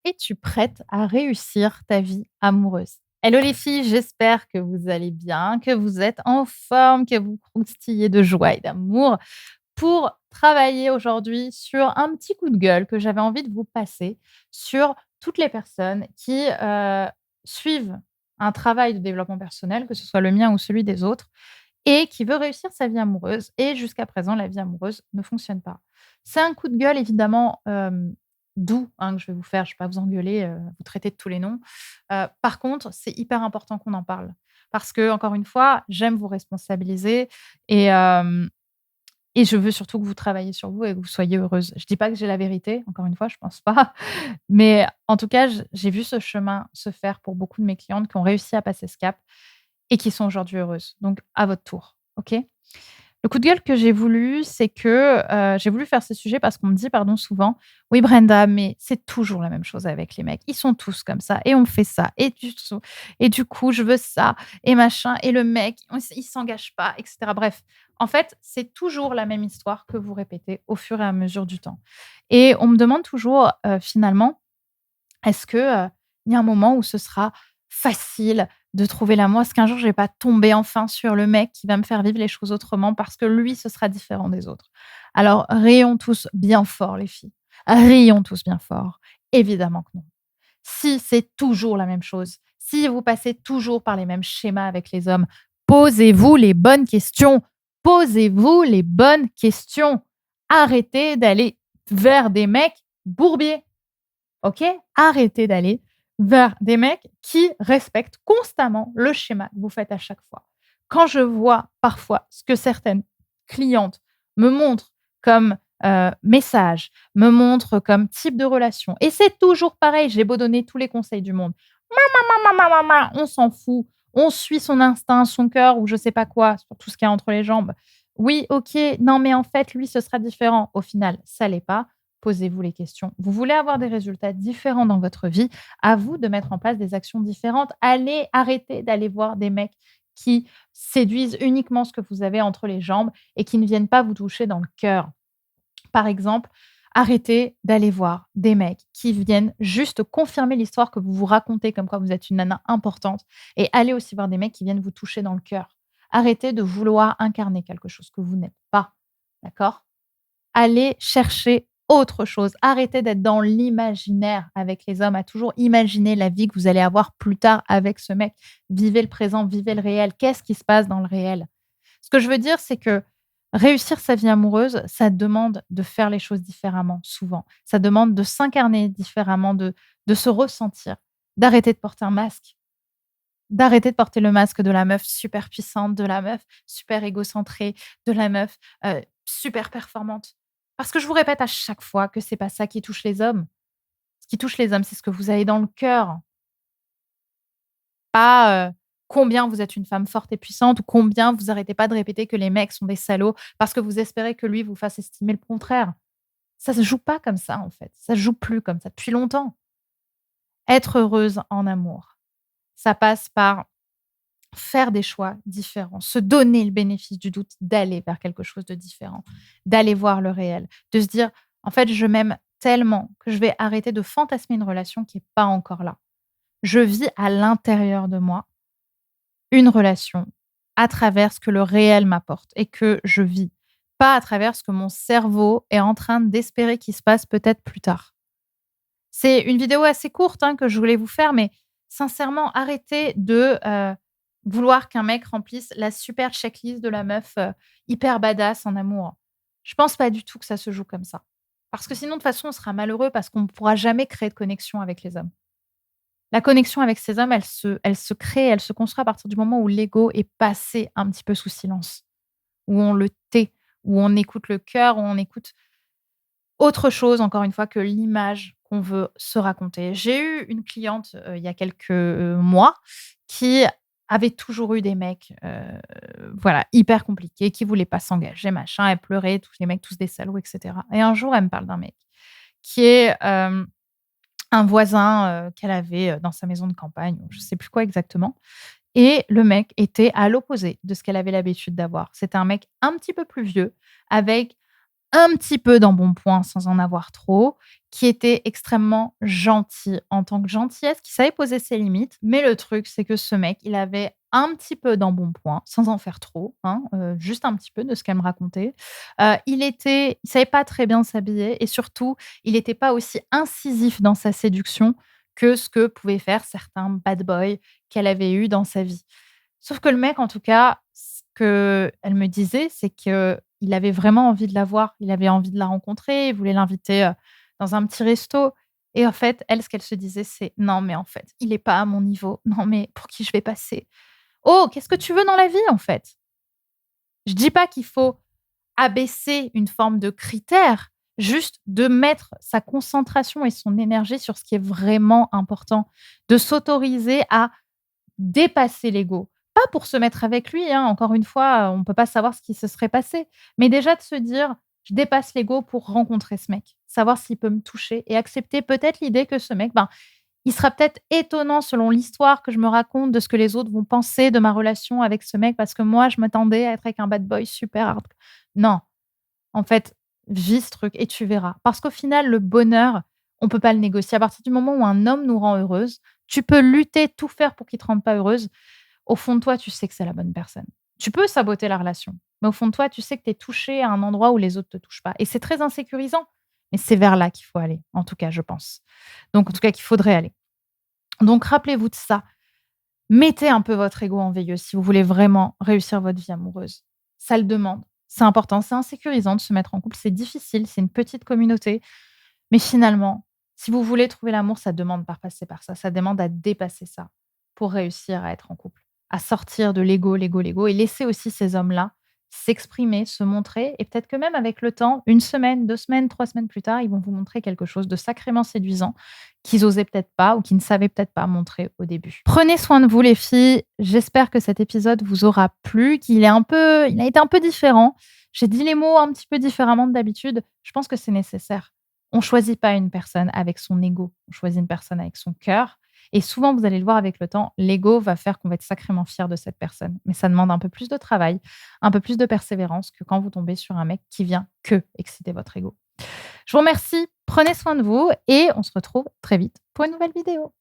Es-tu prête à réussir ta vie amoureuse? Hello les filles, j'espère que vous allez bien, que vous êtes en forme, que vous croustillez de joie et d'amour pour travailler aujourd'hui sur un petit coup de gueule que j'avais envie de vous passer sur toutes les personnes qui suivent un travail de développement personnel, que ce soit le mien ou celui des autres, et qui veut réussir sa vie amoureuse. Et jusqu'à présent, la vie amoureuse ne fonctionne pas. C'est un coup de gueule évidemment doux hein, que je vais vous faire. Je ne vais pas vous engueuler, vous traiter de tous les noms. Par contre, c'est hyper important qu'on en parle. Parce que, encore une fois, j'aime vous responsabiliser et, et je veux surtout que vous travailliez sur vous et que vous soyez heureuse. Je ne dis pas que j'ai la vérité, encore une fois, je ne pense pas. Mais en tout cas, j'ai vu ce chemin se faire pour beaucoup de mes clientes qui ont réussi à passer ce cap et qui sont aujourd'hui heureuses. Donc, à votre tour, OK? Le coup de gueule que j'ai voulu, c'est que, j'ai voulu faire ce sujet parce qu'on me dit, pardon, souvent: «Oui Brenda, mais c'est toujours la même chose avec les mecs. Ils sont tous comme ça et on fait ça et du coup, je veux ça et machin et le mec, il s'engage pas» et cetera. Bref, en fait, c'est toujours la même histoire que vous répétez au fur et à mesure du temps et on me demande toujours, finalement est-ce que, il y a un moment où ce sera facile de trouver l'amour? Est-ce qu'un jour je vais pas tomber enfin sur le mec qui va me faire vivre les choses autrement parce que lui, ce sera différent des autres? Alors rions tous bien fort les filles, rions tous bien fort. Évidemment que non. Si c'est toujours la même chose, si vous passez toujours par les mêmes schémas avec les hommes, posez-vous les bonnes questions. Posez-vous les bonnes questions. Arrêtez d'aller vers des mecs bourbiers. OK? Arrêtez d'aller vers des mecs qui respectent constamment le schéma que vous faites à chaque fois. Quand je vois parfois ce que certaines clientes me montrent comme, message, me montrent comme type de relation et c'est toujours pareil, j'ai beau donner tous les conseils du monde. On s'en fout, on suit son instinct, son cœur ou je sais pas quoi, sur tout ce qu'il y a entre les jambes. Oui, OK, non mais en fait lui ce sera différent. Au final, ça l'est pas. Posez-vous les questions. Vous voulez avoir des résultats différents dans votre vie, à vous de mettre en place des actions différentes. Allez, arrêtez d'aller voir des mecs qui séduisent uniquement ce que vous avez entre les jambes et qui ne viennent pas vous toucher dans le cœur. Par exemple, arrêtez d'aller voir des mecs qui viennent juste confirmer l'histoire que vous vous racontez comme quoi vous êtes une nana importante et allez aussi voir des mecs qui viennent vous toucher dans le cœur. Arrêtez de vouloir incarner quelque chose que vous n'êtes pas. D'accord? Allez chercher autre chose. Arrêtez d'être dans l'imaginaire avec les hommes, à toujours imaginer la vie que vous allez avoir plus tard avec ce mec. Vivez le présent, vivez le réel. Qu'est-ce qui se passe dans le réel? Ce que je veux dire, c'est que réussir sa vie amoureuse, ça demande de faire les choses différemment, souvent. Ça demande de s'incarner différemment, de se ressentir, d'arrêter de porter un masque, d'arrêter de porter le masque de la meuf super puissante, de la meuf super égocentrée, de la meuf, super performante. Parce que je vous répète à chaque fois que c'est pas ça qui touche les hommes. Ce qui touche les hommes, c'est ce que vous avez dans le cœur, pas, combien vous êtes une femme forte et puissante ou combien vous arrêtez pas de répéter que les mecs sont des salauds parce que vous espérez que lui vous fasse estimer le contraire. Ça se joue pas comme ça, en fait. Ça se joue plus comme ça depuis longtemps. Être heureuse en amour, ça passe par faire des choix différents, se donner le bénéfice du doute, d'aller vers quelque chose de différent, d'aller voir le réel, de se dire: «En fait, je m'aime tellement que je vais arrêter de fantasmer une relation qui est pas encore là. Je vis à l'intérieur de moi une relation à travers ce que le réel m'apporte et que je vis, pas à travers ce que mon cerveau est en train d'espérer qu'il se passe peut-être plus tard». C'est une vidéo assez courte, hein, que je voulais vous faire, mais sincèrement, arrêtez de, vouloir qu'un mec remplisse la super checklist de la meuf, hyper badass en amour. Je pense pas du tout que ça se joue comme ça. Parce que sinon, de toute façon, on sera malheureux parce qu'on ne pourra jamais créer de connexion avec les hommes. La connexion avec ces hommes, elle se crée, elle se construit à partir du moment où l'ego est passé un petit peu sous silence, où on le tait, où on écoute le cœur, où on écoute autre chose, encore une fois, que l'image qu'on veut se raconter. J'ai eu une cliente, il y a quelques, mois qui avait toujours eu des mecs, voilà, hyper compliqués, qui voulaient pas s'engager, machin. Elle pleurait, tous les mecs, tous des salauds et cetera et un jour, elle me parle d'un mec qui est, un voisin, qu'elle avait, dans sa maison de campagne, je sais plus quoi exactement et le mec était à l'opposé de ce qu'elle avait l'habitude d'avoir. C'était un mec un petit peu plus vieux avec un petit peu d'embonpoint sans en avoir trop, qui était extrêmement gentil en tant que gentillesse, qui savait poser ses limites. Mais le truc, c'est que ce mec, il avait un petit peu d'embonpoint, sans en faire trop, hein, juste un petit peu de ce qu'elle me racontait. Il savait pas très bien s'habiller et surtout, il était pas aussi incisif dans sa séduction que ce que pouvaient faire certains bad boys qu'elle avait eus dans sa vie. Sauf que le mec, en tout cas, ce qu'elle me disait, c'est qu'il avait vraiment envie de la voir. Il avait envie de la rencontrer, il voulait l'inviter, dans un petit resto et en fait, elle, ce qu'elle se disait, c'est: «Non, mais en fait, il est pas à mon niveau. Non, mais pour qui je vais passer? Oh, qu'est-ce que tu veux dans la vie, en fait?» Je dis pas qu'il faut abaisser une forme de critère, juste de mettre sa concentration et son énergie sur ce qui est vraiment important, de s'autoriser à dépasser l'ego. Pas pour se mettre avec lui, hein, encore une fois, on ne peut pas savoir ce qui se serait passé. Mais déjà de se dire: «Je dépasse l'ego pour rencontrer ce mec», savoir s'il peut me toucher et accepter peut-être l'idée que ce mec, ben, il sera peut-être étonnant selon l'histoire que je me raconte de ce que les autres vont penser de ma relation avec ce mec parce que moi je m'attendais à être avec un bad boy super hard. Non, en fait, vis ce truc et tu verras. Parce qu'au final, le bonheur, on peut pas le négocier. À partir du moment où un homme nous rend heureuse, tu peux lutter, tout faire pour qu'il te rende pas heureuse. Au fond de toi, tu sais que c'est la bonne personne. Tu peux saboter la relation, mais au fond de toi, tu sais que tu es touché à un endroit où les autres te touchent pas et c'est très insécurisant, mais c'est vers là qu'il faut aller, en tout cas, je pense. Donc en tout cas, qu'il faudrait aller. Donc rappelez-vous de ça. Mettez un peu votre ego en veilleuse si vous voulez vraiment réussir votre vie amoureuse. Ça le demande. C'est important, c'est insécurisant de se mettre en couple, c'est difficile, c'est une petite communauté. Mais finalement, si vous voulez trouver l'amour, ça demande par passer par ça. Ça demande à dépasser ça pour réussir à être en couple, à sortir de l'ego, l'ego, l'ego et laisser aussi ces hommes-là s'exprimer, se montrer et peut-être que même avec le temps, une semaine, 2 semaines, 3 semaines plus tard, ils vont vous montrer quelque chose de sacrément séduisant qu'ils osaient peut-être pas ou qu'ils ne savaient peut-être pas montrer au début. Prenez soin de vous les filles. J'espère que cet épisode vous aura plu, il a été un peu différent. J'ai dit les mots un petit peu différemment de d'habitude. Je pense que c'est nécessaire. On choisit pas une personne avec son ego, on choisit une personne avec son cœur et souvent, vous allez le voir avec le temps, l'ego va faire qu'on va être sacrément fier de cette personne. Mais ça demande un peu plus de travail, un peu plus de persévérance que quand vous tombez sur un mec qui vient que exciter votre ego. Je vous remercie, prenez soin de vous et on se retrouve très vite pour une nouvelle vidéo.